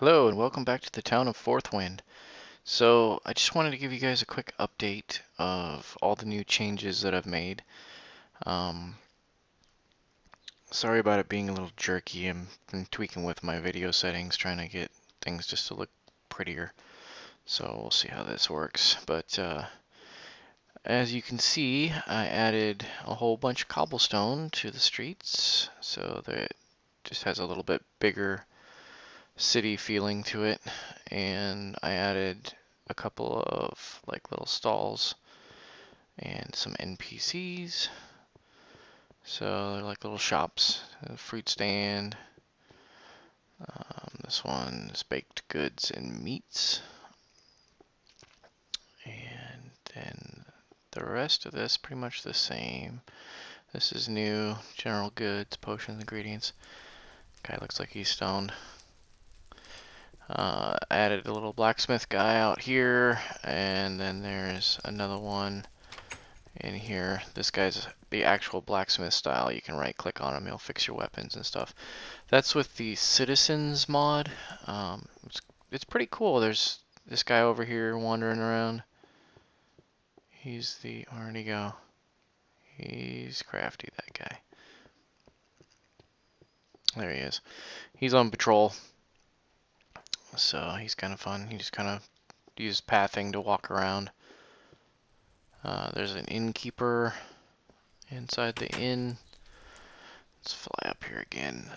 Hello and welcome back to the town of Forthwind. So I just wanted to give you guys a quick update of all the new changes that I've made. Um, Sorry about it being a little jerky. I'm been tweaking with my video settings, trying to get things just to look prettier. So we'll see how this works. But as you can see, I added a whole bunch of cobblestone to the streets, so that it just has a little bit bigger city feeling to it. And I added a couple of like little stalls and some NPCs. So they're like little shops, a fruit stand. This one is baked goods and meats. And then the rest of this pretty much the same. This is new, general goods, potions, ingredients. Guy looks like he's stoned. Added a little blacksmith guy out here, and then there's another one in here. This guy's the actual blacksmith style. You can right click on him, he'll fix your weapons and stuff. That's with the citizens mod. It's pretty cool. There's this guy over here wandering around. Where'd he go? He's crafty, that guy. There he is. He's on patrol, so he's kind of fun. He just kind of uses pathing to walk around. There's an innkeeper inside the inn. Let's fly up here again.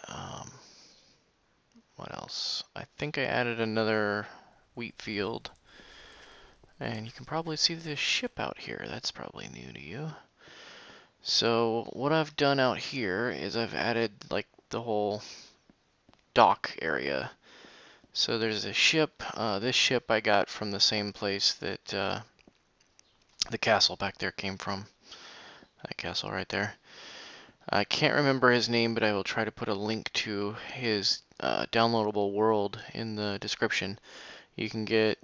What else? I think I added another wheat field. And you can probably see the ship out here. That's probably new to you. So what I've done out here is I've added like the whole dock area. So there's a ship. This ship I got from the same place that the castle back there came from. That castle right there. I can't remember his name, but I will try to put a link to his downloadable world in the description. You can get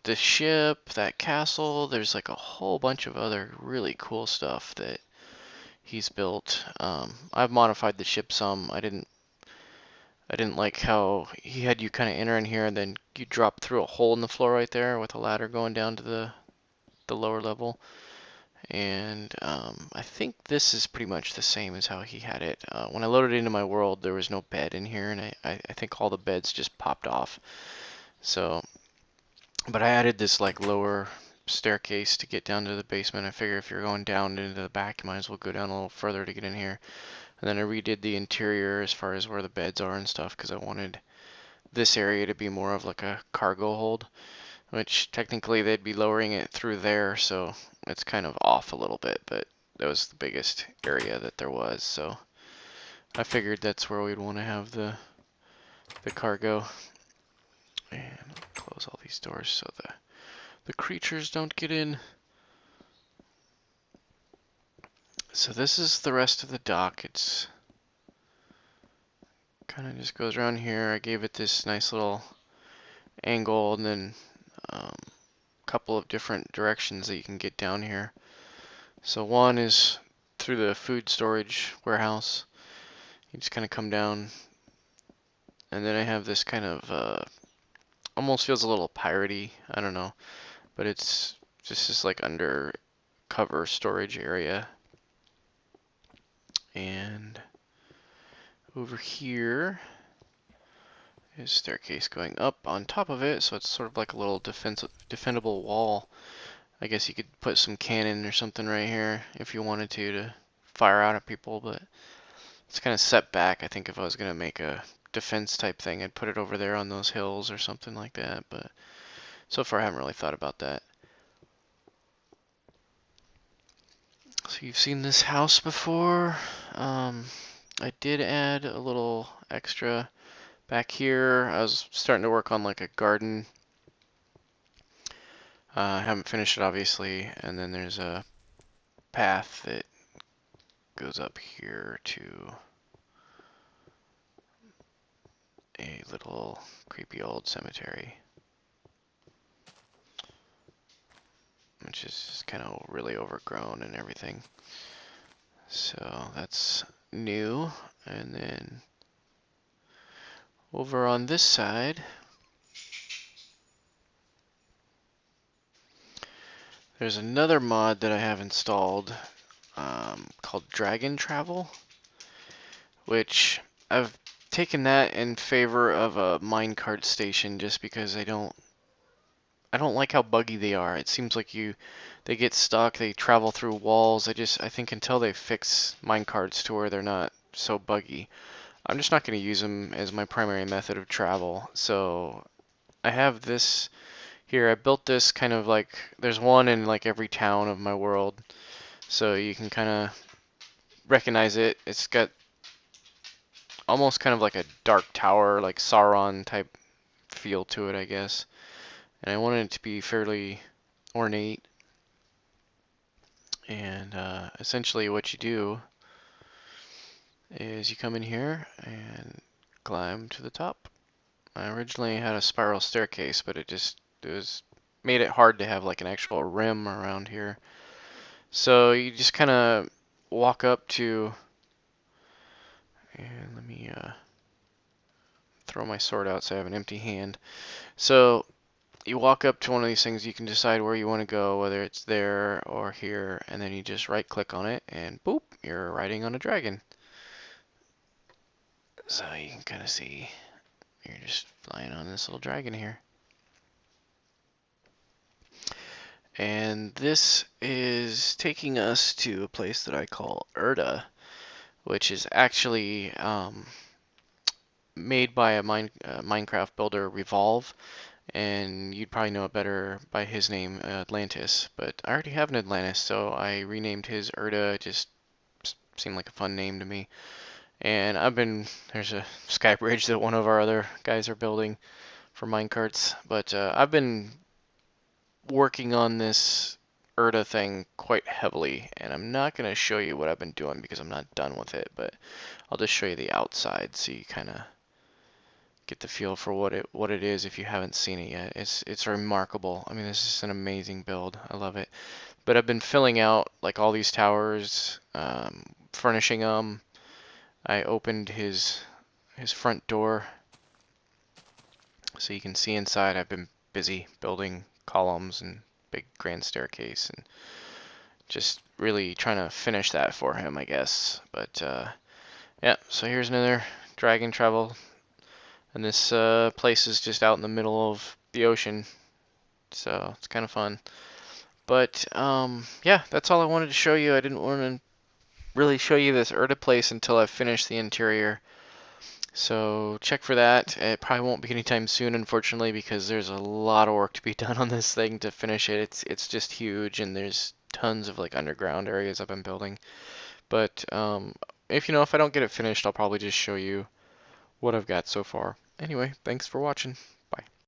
the ship, that castle. There's like a whole bunch of other really cool stuff that he's built. I've modified the ship some. I didn't like how he had you kind of enter in here and then you drop through a hole in the floor right there with a ladder going down to the lower level. And I think this is pretty much the same as how he had it. When I loaded it into my world, there was no bed in here, and I think all the beds just popped off. So, but I added this like lower staircase to get down to the basement. I figure if you're going down into the back, you might as well go down a little further to get in here. And then I redid the interior as far as where the beds are and stuff because I wanted this area to be more of like a cargo hold, which technically they'd be lowering it through there, so it's kind of off a little bit, but that was the biggest area that there was, so I figured that's where we'd want to have the cargo. And I'll close all these doors so the creatures don't get in. So this is the rest of the dock. It's kind of just goes around here. I gave it this nice little angle and then a couple of different directions that you can get down here. So one is through the food storage warehouse. You just kind of come down, and then I have this kind of almost feels a little piratey. I don't know, but it's just this like undercover storage area. And over here is staircase going up on top of it, so it's sort of like a little defendable wall. I guess you could put some cannon or something right here if you wanted to fire out at people, but it's kind of set back. I think if I was going to make a defense type thing, I'd put it over there on those hills or something like that, but so far I haven't really thought about that. So you've seen this house before. I did add a little extra back here. I was starting to work on like a garden. I haven't finished it obviously, and then there's a path that goes up here to a little creepy old cemetery, which is just kind of really overgrown and everything. So that's new. And then over on this side, There's another mod that I have installed called Dragon Travel, which I've taken that in favor of a minecart station just because I don't like how buggy they are. It seems like they get stuck, they travel through walls. I think until they fix minecarts to where they're not so buggy, I'm just not going to use them as my primary method of travel. So I have this here. I built this kind of like, there's one in like every town of my world, so you can kind of recognize it. It's got almost kind of like a dark tower, like Sauron type feel to it, I guess. And I wanted it to be fairly ornate. And essentially what you do is you come in here and climb to the top. I originally had a spiral staircase, but it was made it hard to have like an actual rim around here. So you just kind of walk up to, and let me throw my sword out so I have an empty hand. So you walk up to one of these things, you can decide where you want to go, whether it's there or here, and then you just right click on it and boop, you're riding on a dragon. So you can kind of see you're just flying on this little dragon here. And this is taking us to a place that I call Urda, which is actually made by a Minecraft builder, Revolve, and you'd probably know it better by his name, Atlantis. But I already have an Atlantis, so I renamed his Urda. It just seemed like a fun name to me. And there's a sky bridge that one of our other guys are building for minecarts, but I've been working on this Urda thing quite heavily, and I'm not going to show you what I've been doing because I'm not done with it, but I'll just show you the outside so you kind of get the feel for what it is if you haven't seen it yet. It's remarkable. I mean, this is an amazing build. I love it. But I've been filling out like all these towers, furnishing them. I opened his front door so you can see inside. I've been busy building columns and big grand staircase and just really trying to finish that for him, I guess. But yeah, so here's another dragon travel, and this place is just out in the middle of the ocean, so it's kind of fun. But yeah, that's all I wanted to show you. I didn't want to really show you this Urda place until I finished the interior. So check for that. It probably won't be anytime soon, unfortunately, because there's a lot of work to be done on this thing to finish it. It's just huge, and there's tons of like underground areas I've been building. But if I don't get it finished, I'll probably just show you what I've got so far. Anyway, thanks for watching.